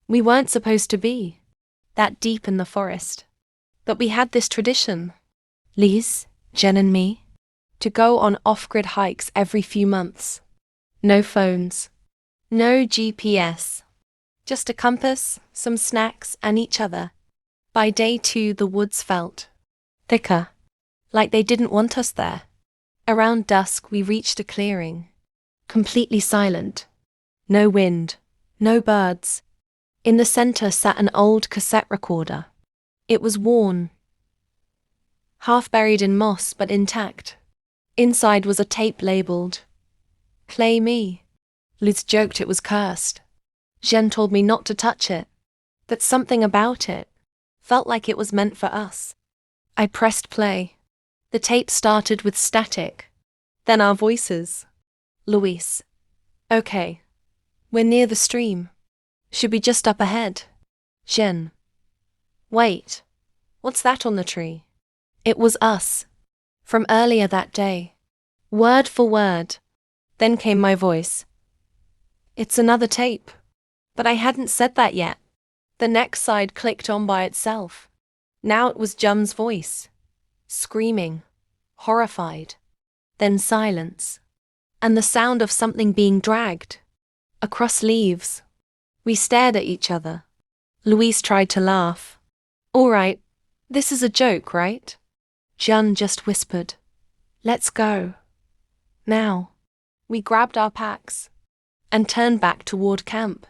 We weren't supposed to be that deep in the forest. But we had this tradition, Lise, Jen and me, to go on off-grid hikes every few months. No phones, no GPS, just a compass, some snacks, and each other. By day 2, the woods felt thicker, like they didn't want us there. Around dusk, we reached a clearing, completely silent. No wind, no birds. In the center sat an old cassette recorder. It was worn, half buried in moss but intact. Inside was a tape labeled, "Play Me." Liz joked it was cursed. Jen told me not to touch it, that something about it felt like it was meant for us. I pressed play. The tape started with static, then our voices. Luis. Okay. We're near the stream. Should be just up ahead. Jen. Wait. What's that on the tree? It was us. From earlier that day. Word for word. Then came my voice. It's another tape. But I hadn't said that yet. The next side clicked on by itself. Now it was Jum's voice. Screaming. Horrified. Then silence. And the sound of something being dragged. Across leaves. We stared at each other. Luis tried to laugh. All right, this is a joke, right? Jun just whispered. Let's go. Now. We grabbed our packs and turned back toward camp.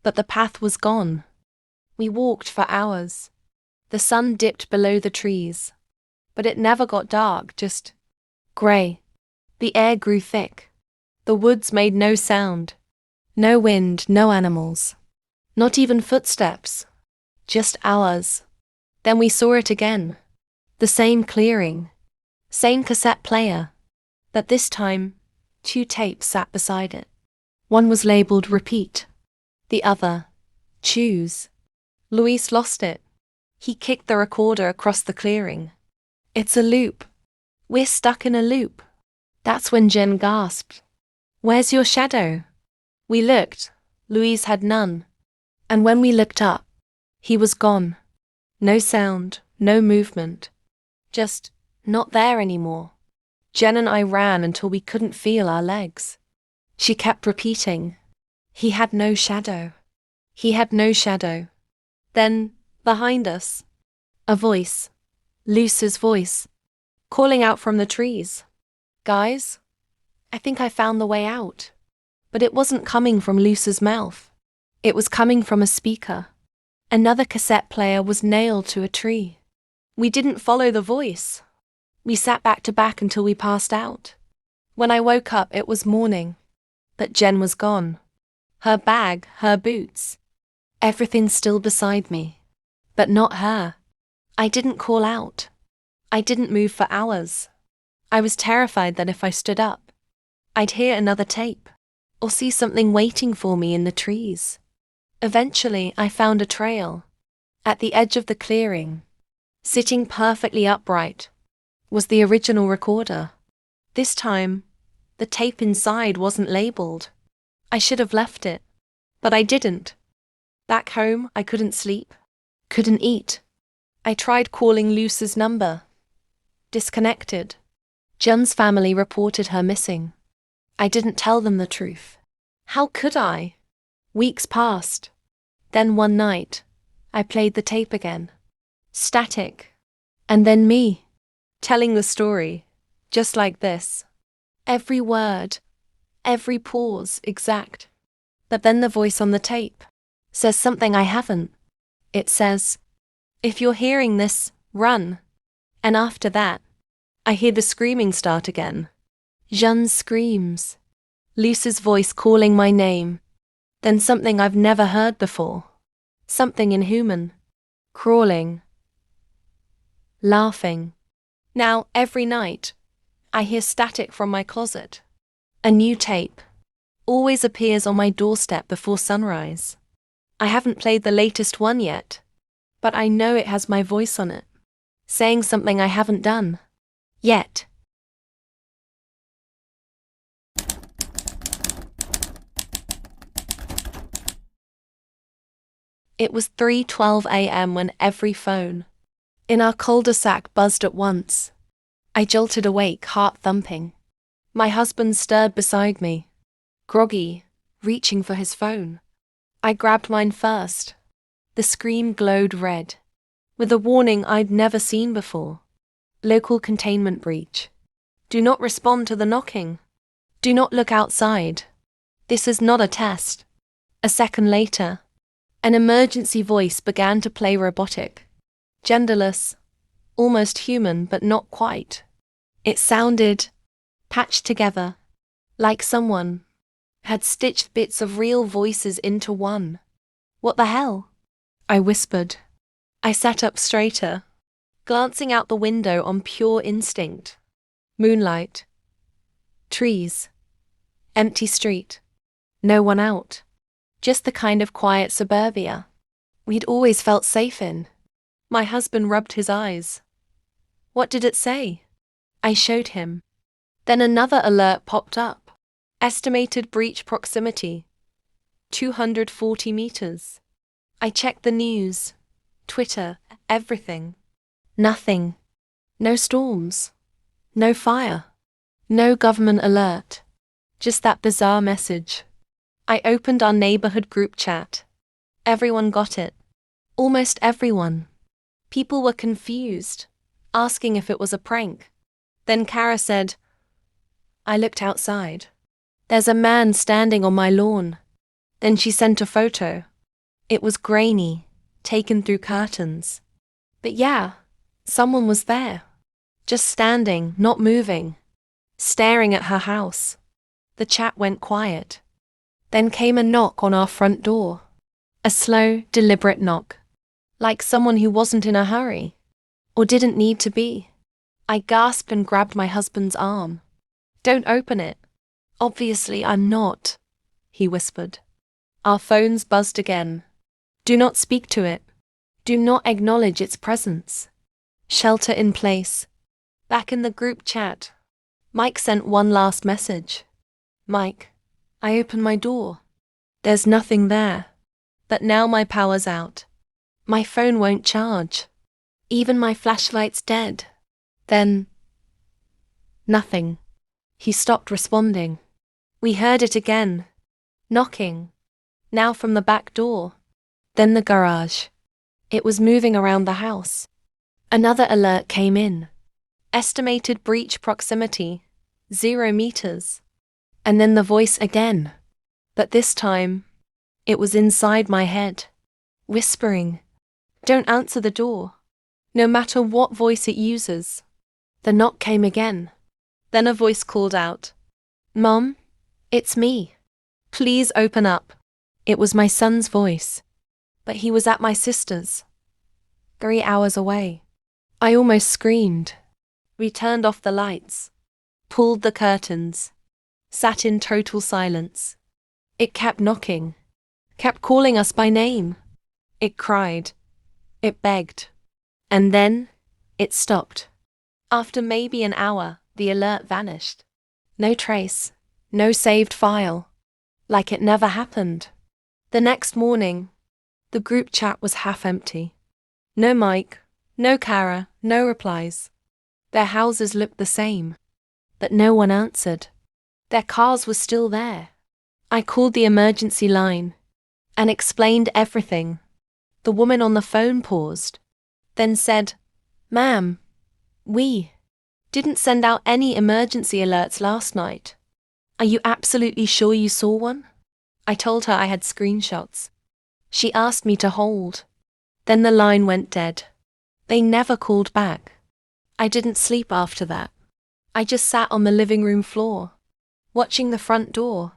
But the path was gone. We walked for hours. The sun dipped below the trees. But it never got dark, just grey. The air grew thick. The woods made no sound. No wind, no animals. Not even footsteps. Just ours. Then we saw it again. The same clearing. Same cassette player. But this time, 2 tapes sat beside it. One was labeled Repeat. The other, Choose. Luis lost it. He kicked the recorder across the clearing. It's a loop. We're stuck in a loop. That's when Jen gasped. Where's your shadow? We looked. Luis had none. And when we looked up, he was gone. No sound, no movement. Just not there anymore. Jen and I ran until we couldn't feel our legs. She kept repeating, he had no shadow. He had no shadow. Then, behind us, a voice, Luce's voice, calling out from the trees. Guys, I think I found the way out. But it wasn't coming from Luce's mouth. It was coming from a speaker. Another cassette player was nailed to a tree. We didn't follow the voice. We sat back to back until we passed out. When I woke up, it was morning. But Jen was gone. Her bag, her boots. Everything still beside me. But not her. I didn't call out. I didn't move for hours. I was terrified that if I stood up, I'd hear another tape, or see something waiting for me in the trees. Eventually, I found a trail. At the edge of the clearing, sitting perfectly upright, was the original recorder. This time, the tape inside wasn't labeled. I should have left it, but I didn't. Back home, I couldn't sleep, couldn't eat. I tried calling Luce's number. Disconnected. Jun's family reported her missing. I didn't tell them the truth. How could I? Weeks passed. Then one night, I played the tape again. Static. And then me, telling the story, just like this. Every word, every pause exact. But then the voice on the tape says something I haven't. It says, if you're hearing this, run. And after that, I hear the screaming start again. Jeanne screams. Luce's voice calling my name. Then something I've never heard before. Something inhuman. Crawling. Laughing. Now, every night, I hear static from my closet. A new tape. Always appears on my doorstep before sunrise. I haven't played the latest one yet, but I know it has my voice on it, saying something I haven't done. Yet. It was 3:12 a.m. when every phone in our cul-de-sac buzzed at once. I jolted awake, heart thumping. My husband stirred beside me, groggy, reaching for his phone. I grabbed mine first. The screen glowed red, with a warning I'd never seen before. Local containment breach. Do not respond to the knocking. Do not look outside. This is not a test. A second later, an emergency voice began to play robotic, genderless, almost human but not quite. It sounded patched together, like someone had stitched bits of real voices into one. What the hell? I whispered. I sat up straighter, glancing out the window on pure instinct. Moonlight. Trees. Empty street. No one out. Just the kind of quiet suburbia we'd always felt safe in. My husband rubbed his eyes. What did it say? I showed him. Then another alert popped up. Estimated breach proximity. 240 meters. I checked the news, Twitter, everything. Nothing. No storms. No fire. No government alert. Just that bizarre message. I opened our neighborhood group chat. Everyone got it. Almost everyone. People were confused, asking if it was a prank. Then Kara said, I looked outside. There's a man standing on my lawn. Then she sent a photo. It was grainy, taken through curtains. But yeah, someone was there. Just standing, not moving. Staring at her house. The chat went quiet. Then came a knock on our front door. A slow, deliberate knock. Like someone who wasn't in a hurry. Or didn't need to be. I gasped and grabbed my husband's arm. Don't open it. Obviously I'm not, he whispered. Our phones buzzed again. Do not speak to it. Do not acknowledge its presence. Shelter in place. Back in the group chat, Mike sent one last message. Mike, I opened my door. There's nothing there. But now my power's out. My phone won't charge. Even my flashlight's dead. Then, nothing. He stopped responding. We heard it again. Knocking. Now from the back door. Then the garage. It was moving around the house. Another alert came in. Estimated breach proximity, 0 meters. And then the voice again. But this time, it was inside my head, whispering, don't answer the door, no matter what voice it uses. The knock came again. Then a voice called out, Mom, it's me. Please open up. It was my son's voice, but he was at my sister's, 3 hours away. I almost screamed. We turned off the lights, pulled the curtains, sat in total silence. It kept knocking, kept calling us by name. It cried, it begged, and then it stopped. After maybe an hour, the alert vanished. No trace, no saved file, like it never happened. The next morning, the group chat was half empty. No Mike, no Kara, no replies. Their houses looked the same, but no one answered. Their cars were still there. I called the emergency line and explained everything. The woman on the phone paused, then said, Ma'am, we didn't send out any emergency alerts last night. Are you absolutely sure you saw one? I told her I had screenshots. She asked me to hold. Then the line went dead. They never called back. I didn't sleep after that. I just sat on the living room floor, watching the front door,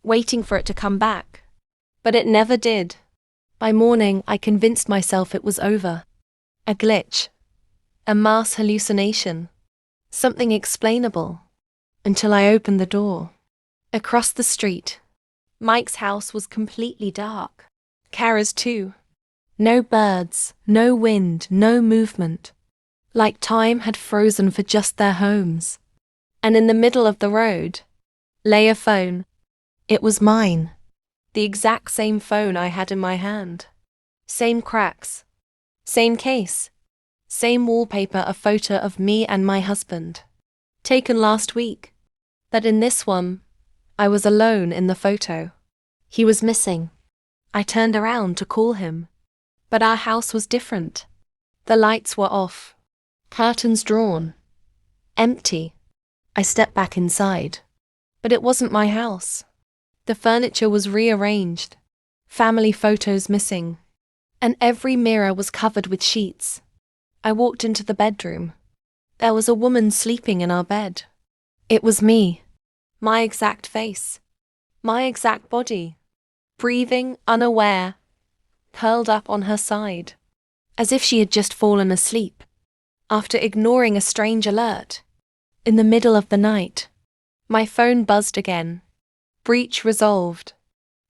waiting for it to come back. But it never did. By morning, I convinced myself it was over. A glitch. A mass hallucination. Something explainable. Until I opened the door. Across the street, Mike's house was completely dark. Kara's too. No birds, no wind, no movement. Like time had frozen for just their homes. And in the middle of the road lay a phone. It was mine. The exact same phone I had in my hand. Same cracks. Same case. Same wallpaper, a photo of me and my husband. Taken last week. But in this one, I was alone in the photo. He was missing. I turned around to call him. But our house was different. The lights were off. Curtains drawn. Empty. I stepped back inside. But it wasn't my house. The furniture was rearranged. Family photos missing. And every mirror was covered with sheets. I walked into the bedroom. There was a woman sleeping in our bed. It was me. My exact face. My exact body. Breathing, unaware. Curled up on her side. As if she had just fallen asleep. After ignoring a strange alert. In the middle of the night. My phone buzzed again. Breach resolved.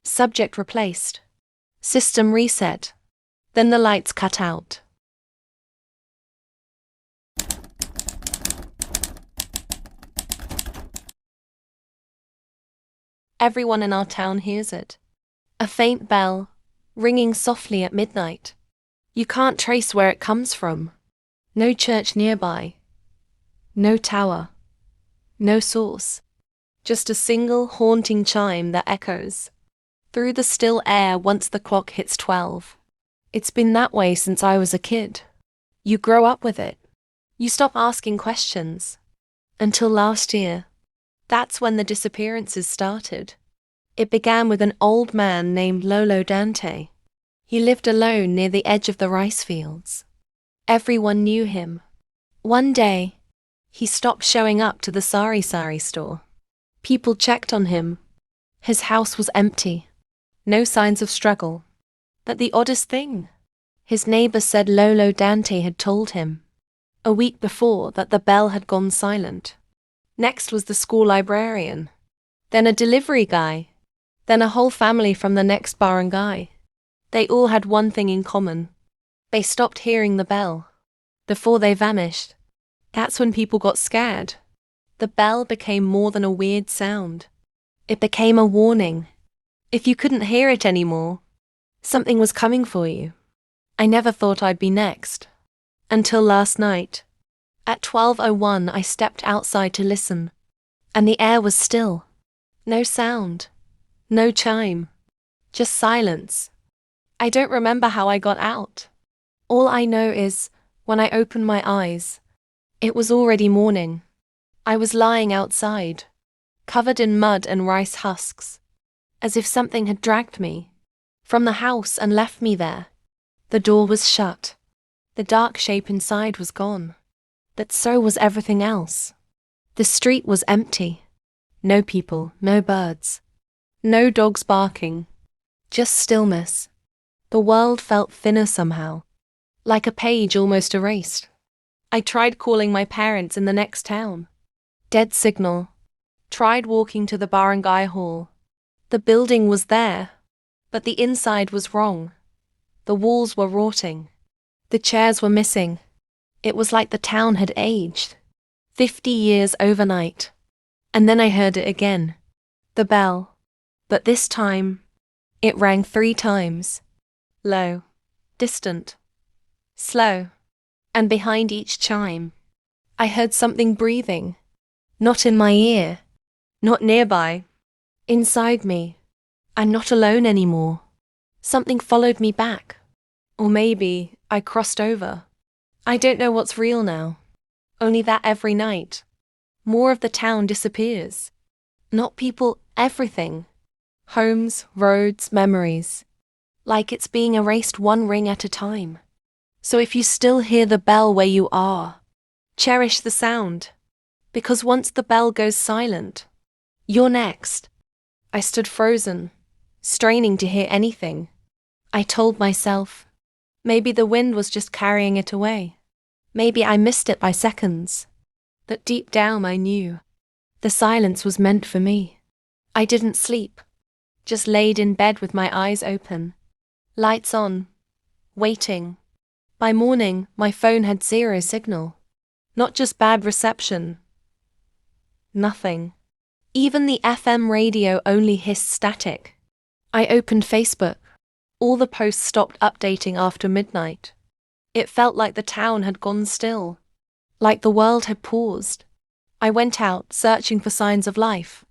Subject replaced. System reset. Then the lights cut out. Everyone in our town hears it. A faint bell, ringing softly at midnight. You can't trace where it comes from. No church nearby. No tower. No source. Just a single haunting chime that echoes through the still air once the clock hits 12. It's been that way since I was a kid. You grow up with it. You stop asking questions. Until last year. That's when the disappearances started. It began with an old man named Lolo Dante. He lived alone near the edge of the rice fields. Everyone knew him. One day, he stopped showing up to the sari store. People checked on him. His house was empty. No signs of struggle. But the oddest thing, his neighbor said Lolo Dante had told him, a week before, that the bell had gone silent. Next was the school librarian. Then a delivery guy. Then a whole family from the next barangay. They all had one thing in common. They stopped hearing the bell. Before they vanished. That's when people got scared. The bell became more than a weird sound. It became a warning. If you couldn't hear it anymore, something was coming for you. I never thought I'd be next. Until last night. At 12:01 I stepped outside to listen. And the air was still. No sound. No chime. Just silence. I don't remember how I got out. All I know is, when I opened my eyes, it was already morning. I was lying outside, covered in mud and rice husks, as if something had dragged me from the house and left me there. The door was shut. The dark shape inside was gone. But so was everything else. The street was empty. No people, no birds. No dogs barking. Just stillness. The world felt thinner somehow, like a page almost erased. I tried calling my parents in the next town. Dead signal. Tried walking to the barangay hall. The building was there, but the inside was wrong. The walls were rotting. The chairs were missing. It was like the town had aged. 50 years overnight. And then I heard it again. The bell. But this time, it rang 3 times. Low. Distant. Slow. And behind each chime, I heard something breathing. Not in my ear. Not nearby. Inside me. I'm not alone anymore. Something followed me back. Or maybe I crossed over. I don't know what's real now. Only that every night, more of the town disappears. Not people, everything. Homes, roads, memories. Like it's being erased one ring at a time. So if you still hear the bell where you are, cherish the sound. Because once the bell goes silent, you're next. I stood frozen, straining to hear anything. I told myself, maybe the wind was just carrying it away. Maybe I missed it by seconds. But deep down I knew. The silence was meant for me. I didn't sleep. Just laid in bed with my eyes open. Lights on. Waiting. By morning, my phone had 0 signal. Not just bad reception. Nothing. Even the FM radio only hissed static. I opened Facebook. All the posts stopped updating after midnight. It felt like the town had gone still, like the world had paused. I went out, searching for signs of life,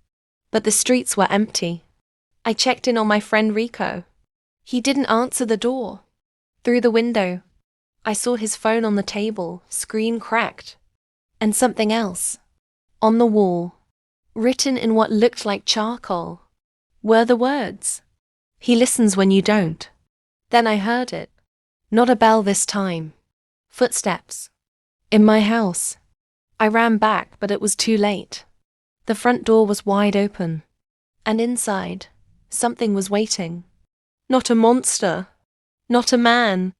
but the streets were empty. I checked in on my friend Rico. He didn't answer the door. Through the window, I saw his phone on the table, screen cracked. And something else. On the wall, written in what looked like charcoal, were the words, "He listens when you don't." Then I heard it. Not a bell this time. Footsteps. In my house. I ran back, but it was too late. The front door was wide open. And inside, something was waiting. Not a monster. Not a man.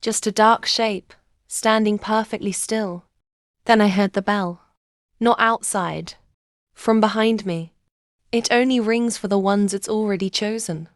Just a dark shape, standing perfectly still. Then I heard the bell. Not outside. From behind me. It only rings for the ones it's already chosen.